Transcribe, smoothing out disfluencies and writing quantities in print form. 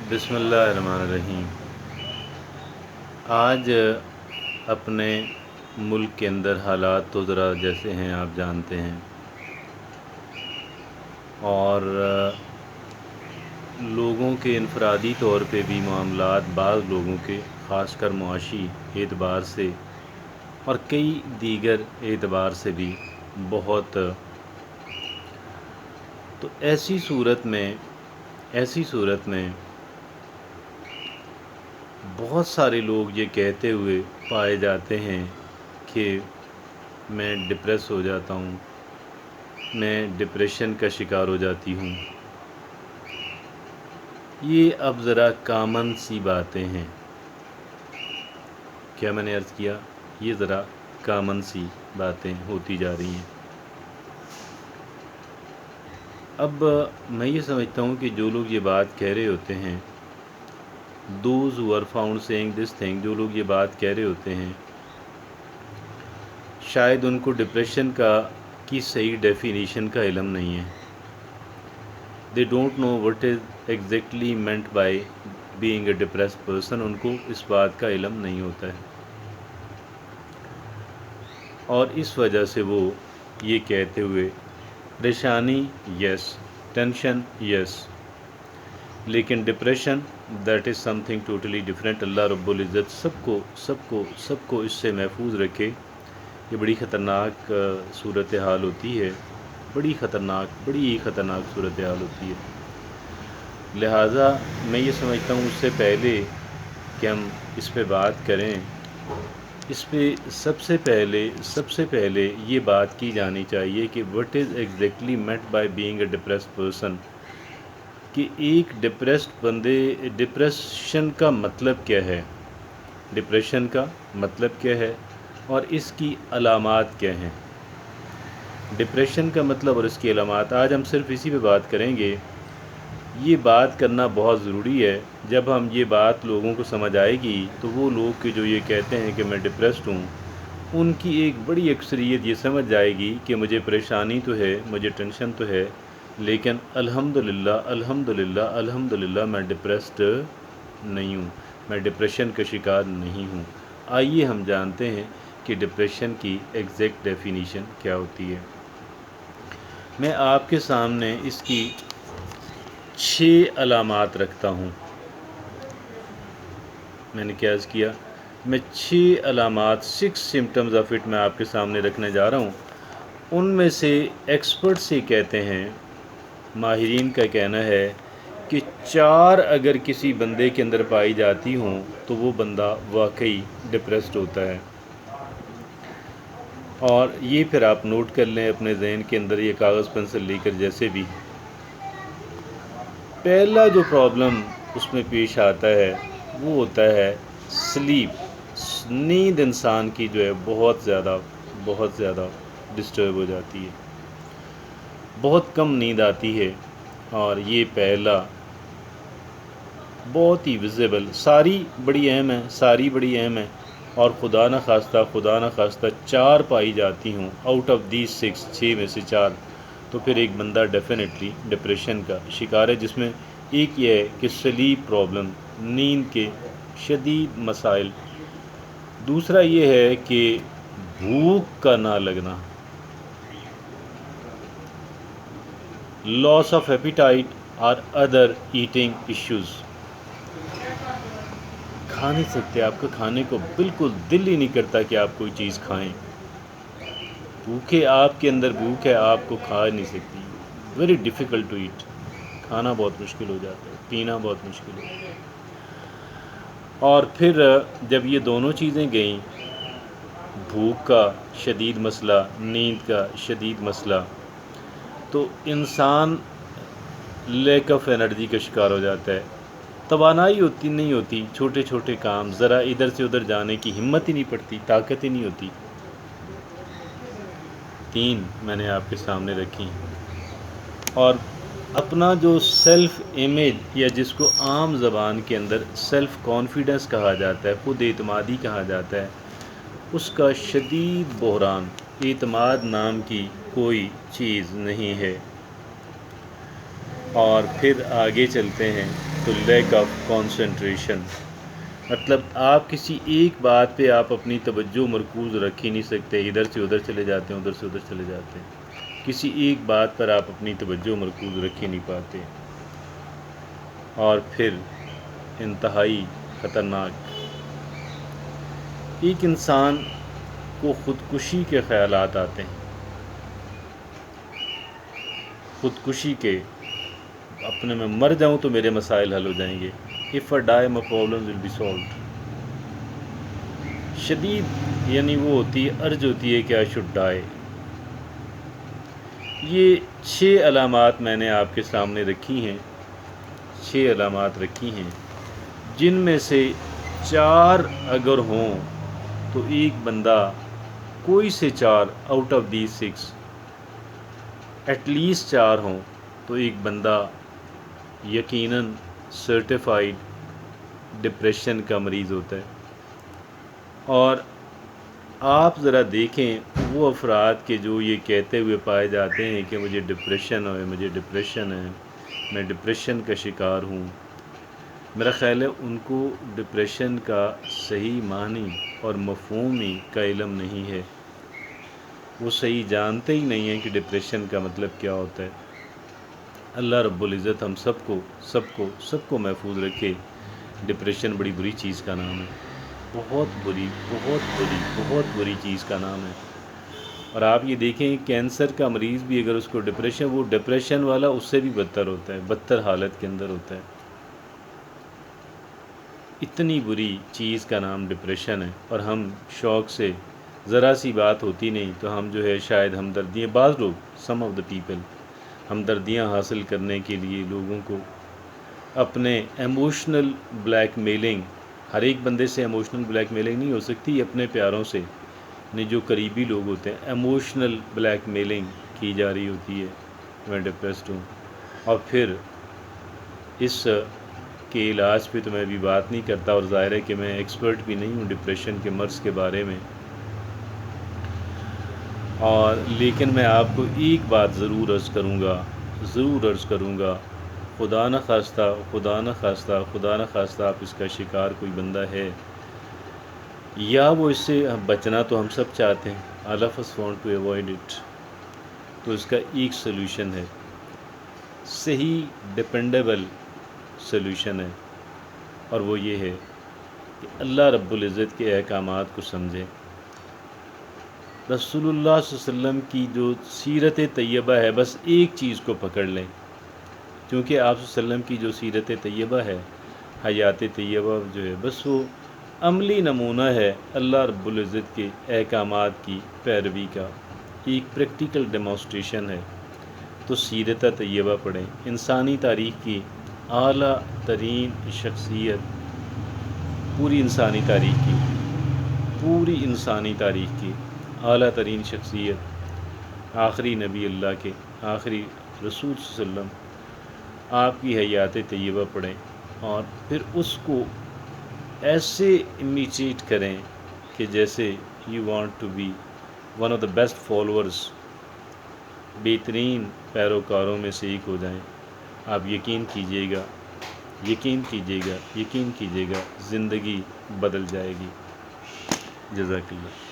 बिस्मिल्लाहिर्रहमानिर्रहीम। आज अपने मुल्क के अंदर हालात तो ज़रा जैसे हैं आप जानते हैं, और लोगों के इनफरादी तौर पे भी मामलात बाज़ लोगों के ख़ासकर मुआशी एतबार से और कई दीगर एतबार से भी बहुत, तो ऐसी सूरत में बहुत सारे लोग ये कहते हुए पाए जाते हैं कि मैं डिप्रेस हो जाता हूँ, मैं डिप्रेशन का शिकार हो जाती हूँ। ये अब ज़रा कॉमन सी बातें हैं। क्या मैंने अर्ज़ किया? ये ज़रा कॉमन सी बातें होती जा रही हैं। अब मैं ये समझता हूँ कि जो लोग ये बात कह रहे होते हैं, those who are found saying this thing, जो लोग ये बात कह रहे होते हैं, शायद उनको डिप्रेशन की सही डेफिनेशन का इल्म नहीं है। They don't know what is exactly meant by being a depressed person. उनको इस बात का इल्म नहीं होता है, और इस वजह से वो ये कहते हुए परेशानी यस, टेंशन यस, लेकिन depression that is something totally different. अल्लाह रब्बुल इज़्ज़त सबको सबको सबको इससे महफूज रखे। ये बड़ी ख़तरनाक सूरत हाल होती है, बड़ी ख़तरनाक सूरत हाल होती है। लिहाजा मैं ये समझता हूँ उससे पहले कि हम इस पे बात करें, इस पे सबसे पहले ये बात की जानी चाहिए कि what is exactly meant by being a depressed person, कि एक डिप्रेस्ड बंदे, डिप्रेशन का मतलब क्या है, डिप्रेशन का मतलब क्या है और इसकी अलामात क्या हैं। डिप्रेशन का मतलब और इसकी अलामात, आज हम सिर्फ इसी पे बात करेंगे। ये बात करना बहुत ज़रूरी है। जब हम ये बात लोगों को समझ आएगी तो वो लोग कि जो ये कहते हैं कि मैं डिप्रेस्ड हूँ, उनकी एक बड़ी अक्सरियत ये समझ जाएगी कि मुझे परेशानी तो है, मुझे टेंशन तो है, लेकिन अल्हम्दुलिल्लाह मैं डिप्रेस्ड नहीं हूँ, मैं डिप्रेशन का शिकार नहीं हूँ। आइए हम जानते हैं कि डिप्रेशन की एग्जैक्ट डेफिनीशन क्या होती है। मैं आपके सामने इसकी 6 अलामात रखता हूँ। मैंने क्या अर्ज़ किया? मैं 6 अलामात, 6 सिम्टम्स ऑफ इट मैं आपके सामने रखने जा रहा हूँ। उनमें से एक्सपर्ट से कहते हैं, माहिरीन का कहना है कि 4 अगर किसी बंदे के अंदर पाई जाती हों तो वो बंदा वाकई डिप्रेस्ड होता है। और ये फिर आप नोट कर लें अपने जहन के अंदर, ये कागज़ पेंसिल लेकर। जैसे भी पहला जो प्रॉब्लम उसमें पेश आता है वो होता है स्लीप। नींद इंसान की जो है बहुत ज़्यादा डिस्टर्ब हो जाती है, बहुत कम नींद आती है। और ये पहला बहुत ही विजिबल, सारी बड़ी अहम है, और खुदा न खास्ता 4 पाई जाती हूँ आउट ऑफ दीज 6 में से 4, तो फिर एक बंदा डेफिनेटली डिप्रेशन का शिकार है। जिसमें एक ये है कि स्लीप प्रॉब्लम, नींद के शदीद मसाइल। दूसरा ये है कि भूख का ना लगना, लॉस ऑफ एपिटाइट और अदर ईटिंग इश्यूज़। खा नहीं सकते, आपका खाने को बिल्कुल दिल ही नहीं करता कि आप कोई चीज़ खाएं। भूखे, आपके अंदर भूख है, आपको खा नहीं सकती। Very difficult to eat. खाना बहुत मुश्किल हो जाता है, पीना बहुत मुश्किल हो जाता है। और फिर जब ये दोनों चीज़ें गईं, भूख का शदीद मसला, नींद का शदीद मसला, तो इंसान लैक ऑफ एनर्जी का शिकार हो जाता है। तवानाई नहीं होती, छोटे छोटे काम, ज़रा इधर से उधर जाने की हिम्मत ही नहीं पड़ती, ताकत ही नहीं होती। 3 मैंने आपके सामने रखी। और अपना जो सेल्फ़ इमेज, या जिसको आम ज़बान के अंदर सेल्फ़ कॉन्फिडेंस कहा जाता है, ख़ुद एतमादी कहा जाता है, उसका शदीद बहरान। एतमाद नाम की कोई चीज़ नहीं है। اور پھر آگے چلتے ہیں تو لیک آف کانسنٹریشن، مطلب آپ کسی ایک بات پہ آپ اپنی توجہ مرکوز رکھ ہی نہیں سکتے، ادھر سے ادھر چلے جاتے ہیں، ادھر سے ادھر چلے جاتے ہیں، کسی ایک بات پر آپ اپنی توجہ مرکوز رکھ ہی نہیں پاتے۔ اور پھر انتہائی خطرناک، ایک انسان کو خودکشی کے خیالات آتے ہیں، خودکشی کے، اپنے میں مر جاؤں تو میرے مسائل حل ہو جائیں گے، if I die my problems will be solved۔ شدید یعنی وہ ہوتی ہے، ارج ہوتی ہے کہ I should die۔ یہ 6 علامات میں نے آپ کے سامنے رکھی ہیں، 6 علامات رکھی ہیں، جن میں سے 4 اگر ہوں تو ایک بندہ، کوئی سے 4 out of these 6 at least 4 ہوں تو ایک بندہ یقیناً سرٹیفائیڈ ڈپریشن کا مریض ہوتا ہے۔ اور آپ ذرا دیکھیں وہ افراد کے جو یہ کہتے ہوئے پائے جاتے ہیں کہ مجھے ڈپریشن ہے، مجھے ڈپریشن ہے، میں ڈپریشن کا شکار ہوں، میرا خیال ہے ان کو ڈپریشن کا صحیح معنی اور مفہوم ہی کا علم نہیں ہے، وہ صحیح جانتے ہی نہیں ہیں کہ ڈپریشن کا مطلب کیا ہوتا ہے۔ اللہ رب العزت ہم سب کو محفوظ رکھے۔ ڈپریشن بڑی بری چیز کا نام ہے، بہت بری چیز کا نام ہے۔ اور آپ یہ دیکھیں کینسر کا مریض بھی اگر اس کو وہ ڈپریشن والا اس سے بھی بدتر ہوتا ہے، بدتر حالت کے اندر ہوتا ہے۔ اتنی بری چیز کا نام ڈپریشن ہے، اور ہم شوق سے ذرا سی بات ہوتی نہیں تو ہم جو ہے شاید ہمدردیاں، بعض لوگ، سم آف دا پیپل، ہمدردیاں حاصل کرنے کے لیے لوگوں کو اپنے ایموشنل بلیک میلنگ، ہر ایک بندے سے ایموشنل بلیک میلنگ نہیں ہو سکتی، اپنے پیاروں سے، جو قریبی لوگ ہوتے ہیں، ایموشنل بلیک میلنگ کی جا رہی ہوتی ہے، میں ڈپریسڈ ہوں۔ اور پھر اس کے علاج پہ تو میں بھی بات نہیں کرتا، اور ظاہر ہے کہ میں ایکسپرٹ بھی نہیں ہوں ڈپریشن کے مرض کے بارے میں، اور لیکن میں آپ کو ایک بات ضرور عرض کروں گا، خدا نہ خواستہ آپ اس کا شکار کوئی بندہ ہے، یا وہ اس سے بچنا تو ہم سب چاہتے ہیں، all of us want to avoid it، تو اس کا ایک سلوشن ہے، صحیح ڈیپینڈیبل سلوشن ہے، اور وہ یہ ہے کہ اللہ رب العزت کے احکامات کو سمجھیں، رسول اللہ صلی اللہ علیہ وسلم کی جو سیرت طیبہ ہے، بس ایک چیز کو پکڑ لیں، کیونکہ آپ صلی اللہ علیہ وسلم کی جو سیرت طیبہ ہے، حیات طیبہ جو ہے، بس وہ عملی نمونہ ہے اللہ رب العزت کے احکامات کی پیروی کا، ایک پریکٹیکل ڈیمانسٹریشن ہے۔ تو سیرت طیبہ پڑھیں، انسانی تاریخ کی اعلیٰ ترین شخصیت، پوری انسانی تاریخ کی اعلیٰ ترین شخصیت، آخری نبی اللہ کے، آخری رسول صلی اللہ علیہ وسلم، آپ کی حیات طیبہ پڑھیں، اور پھر اس کو ایسے امیٹیٹ کریں کہ جیسے you want to be one of the best followers, بہترین پیروکاروں میں سے ایک ہو جائیں۔ آپ یقین کیجئے گا، زندگی بدل جائے گی۔ جزاک اللہ۔